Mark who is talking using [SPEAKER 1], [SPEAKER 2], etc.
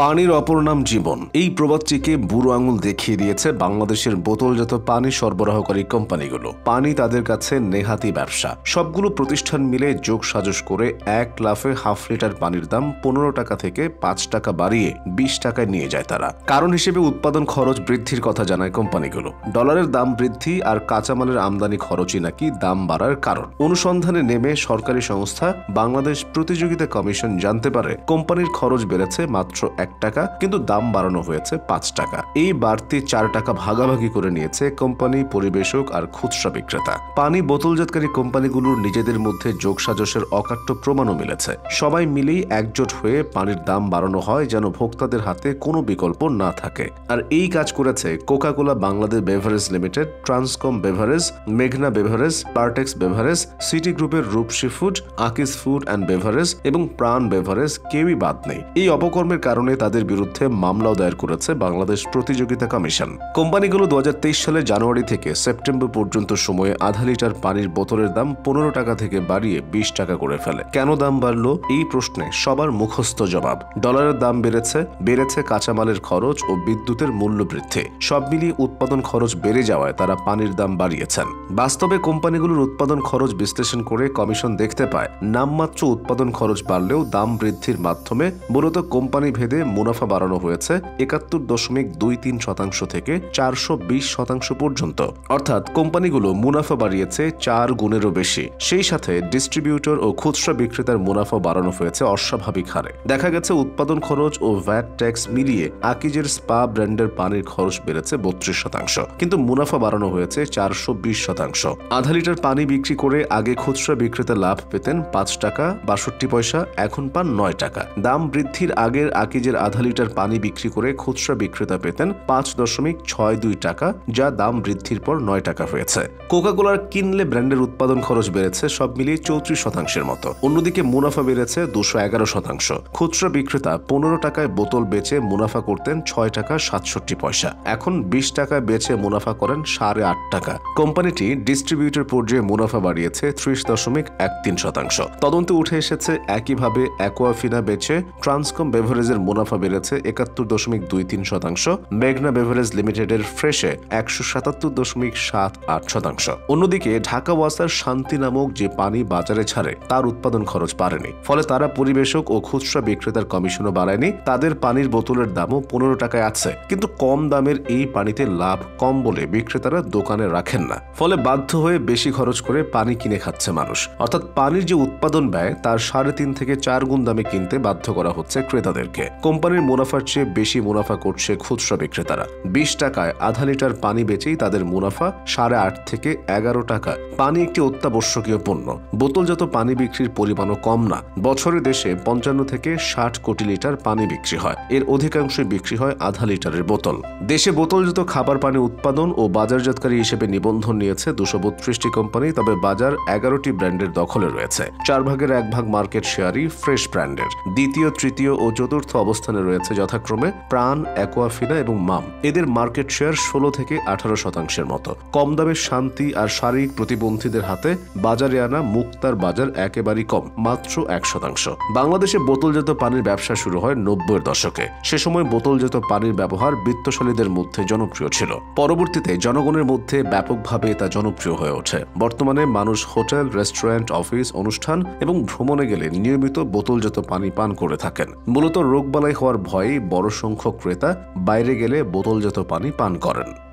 [SPEAKER 1] পানির অপর নাম জীবন। এই প্রবাদটিকে বুড়ো আঙুল দেখিয়ে দিয়েছে বাংলাদেশের বোতলজাত পানি সরবরাহকারী কোম্পানিগুলো। পানি তাদের কাছে নেহাতি ব্যবসা। সবগুলো প্রতিষ্ঠান মিলে যোগ সাজস করে এক লাফে হাফ লিটার পানির দাম 15 টাকা থেকে 5 টাকা বাড়িয়ে 20 টাকায় নিয়ে যায় তারা। কারণ হিসেবে উৎপাদন খরচ বৃদ্ধির কথা জানায় কোম্পানিগুলো। ডলারের দাম বৃদ্ধি আর কাঁচামালের আমদানি খরচই নাকি দাম বাড়ার কারণ। অনুসন্ধানে নেমে সরকারি সংস্থা বাংলাদেশ প্রতিযোগিতা কমিশন জানতে পারে কোম্পানির খরচ বেড়েছে মাত্র 1 টাকা, কিন্তু দাম বাড়ানো হয়েছে 5 টাকা। এই বাড়তি 4 টাকা ভাগাভাগি করে নিয়েছে কোম্পানি, পরিবেশক আর খুচরা বিক্রেতা। পানি বোতলজাতকারী কোম্পানিগুলোর নিজেদের মধ্যে যোগসাজশের অকাট্য প্রমাণও মিলেছে। সবাই মিলেই একজোট হয়ে পানির দাম বাড়ানো হয় যেন ভোক্তাদের হাতে কোনো বিকল্প না থাকে। আর এই কাজ করেছে Coca-Cola Bangladesh beverage limited, Transcom beverage, মেঘনা বেভারেজ, পার্টেক্স বেভারেজ, সিটি গ্রুপের রূপসী ফুড, আকিস ফুড অ্যান্ড বেভারেজ এবং প্রাণ বেভারেজ কেউই বাদ নেই। এই অপকর্মের কারণে তাদের বিরুদ্ধে মামলাও দায়ের করেছে বাংলাদেশ প্রতিযোগিতা কমিশন। কোম্পানিগুলো 2023 সালের জানুয়ারি থেকে সেপ্টেম্বর পর্যন্ত সময়ে আধা লিটার পানির বোতলের দাম 15 টাকা থেকে বাড়িয়ে 20 টাকা করে ফেলে। কেন দাম বাড়লো? এই প্রশ্নে সবার মুখস্থ জবাব। ডলারের দাম বেড়েছে কাঁচামালের খরচ ও বিদ্যুতের মূল্য বৃদ্ধি। সব মিলিয়ে উৎপাদন খরচ বেড়ে যাওয়ায় তারা পানির দাম বাড়িয়েছেন। বাস্তবে কোম্পানিগুলোর উৎপাদন খরচ বিশ্লেষণ করে কমিশন দেখতে পায় নামমাত্র উৎপাদন খরচ বাড়লেও দাম বৃদ্ধির মাধ্যমে মূলত কোম্পানি ভেদে মুনাফা বাড়ানো হয়েছে 71.23% থেকে 420% পর্যন্ত। অর্থাৎ কোম্পানিগুলো মুনাফা বাড়িয়েছে 4 গুণেরও বেশি। সেই সাথে ডিস্ট্রিবিউটর ও খুচরা বিক্রেতার মুনাফা বাড়ানো হয়েছে অস্বাভাবিক হারে। দেখা গেছে উৎপাদন খরচ ও ভ্যাট ট্যাক্স মিলিয়ে আকিজের স্পা ব্র্যান্ডের পানির খরচ বেড়েছে 32%, কিন্তু মুনাফা বাড়ানো হয়েছে 420%। আধা লিটার পানি বিক্রি করে আগে খুচরা বিক্রেতা লাভ পেতেন 5 টাকা 62 পয়সা, এখন পান 9 টাকা। দাম বৃদ্ধির আগের আকিজের আধা লিটার পানি বিক্রি করে খুচরা বিক্রেতা পেতেন 5.62 টাকা, যা দাম বৃদ্ধির পর 9 টাকা হয়েছে। কোকা-কোলার কিনলে ব্র্যান্ডের উৎপাদন খরচ বেড়েছে সব মিলিয়ে 34% মতো। অন্যদিকে মুনাফা বেড়েছে 211%। খুচরা বিক্রেতা 15 টাকায় বোতল বেচে মুনাফা করতেন 6 টাকা 67 পয়সা, এখন 20 টাকায় বেচে মুনাফা করেন 8.5 টাকা। কোম্পানিটি ডিস্ট্রিবিউটর পর্যায়ে মুনাফা বাড়িয়েছে 30.13%। তদন্তে উঠে এসেছে একইভাবে অ্যাকোয়াফিনা বেচে ট্রান্সকম বেভারেজের মুনাফা বেড়েছে 71.23%, মেঘনা বেভারেজ লিমিটেডের ফ্রেশে 177.78%। অন্যদিকে ঢাকা ওয়াসার শান্তি নামক যে পানি বাজারে ছাড়ে তার উৎপাদন খরচ বাড়েনি, ফলে তারা পরিবেশক ও খুচরা বিক্রেতার কমিশনও বাড়ায়নি। তাদের পানির বোতলের দামও 15 টাকায় আছে, কিন্তু কম দামের এই পানিতে লাভ কম বলে বিক্রেতারা দোকানে রাখেন না, ফলে বাধ্য হয়ে বেশি খরচ করে পানি কিনে খাচ্ছে মানুষ। অর্থাৎ পানির যে উৎপাদন ব্যয় তার 3.5 থেকে 4 গুণ দামে কিনতে বাধ্য করা হচ্ছে ক্রেতাদেরকে। কোম্পানির মুনাফার চেয়ে বেশি মুনাফা করছে খুচরা বিক্রেতারা। 20 টাকায় আধা লিটার পানি বেচেই তাদের মুনাফা 8.5 থেকে 11 টাকা। পানি একটি অত্যাবশ্যকীয় পণ্য। বোতলজাত পানি বিক্রির পরিমাণও কম না। বছরে দেশে 55 থেকে 60 কোটি লিটার পানি বিক্রি হয়। এর অধিকাংশই বিক্রি হয় আধা লিটারের বোতল। দেশে বোতলজাত খাবার পানি উৎপাদন ও বাজারজাতকারী হিসেবে নিবন্ধন নিয়েছে 232টি কোম্পানি, তবে বাজার 11টি ব্র্যান্ডের দখলে রয়েছে। 4 ভাগের 1 ভাগ মার্কেট শেয়ারই ফ্রেশ ব্র্যান্ডের। দ্বিতীয়, তৃতীয় ও চতুর্থ অবস্থানে রয়েছে যথাক্রমে প্রাণ, অ্যাকোয়াফিনা এবং মাম। এদের মার্কেট শেয়ার 16 থেকে 18% মতো। কম দামে শান্তি আর শারীরিক প্রতিবন্ধীদের হাতে বাজারে আনা মুক্তার বাজার একেবারেই কম, মাত্র 1%। বাংলাদেশে বোতলজাত পানির ব্যবসা শুরু হয় 90-এর দশকে। সে সময় বোতলজাত পানির ব্যবহার বিত্তশালীদের মধ্যে জনপ্রিয় ছিল। পরবর্তীতে জনগণের মধ্যে ব্যাপকভাবে তা জনপ্রিয় হয়ে ওঠে। বর্তমানে মানুষ হোটেল, রেস্টুরেন্ট, অফিস, অনুষ্ঠান এবং ভ্রমণে গেলে নিয়মিত বোতলজাত পানি পান করে থাকেন। মূলত রোগবালাই হওয়ার ভয়ে বড় সংখ্যক ক্রেতা বাইরে গেলে বোতলজাত পানি পান করেন।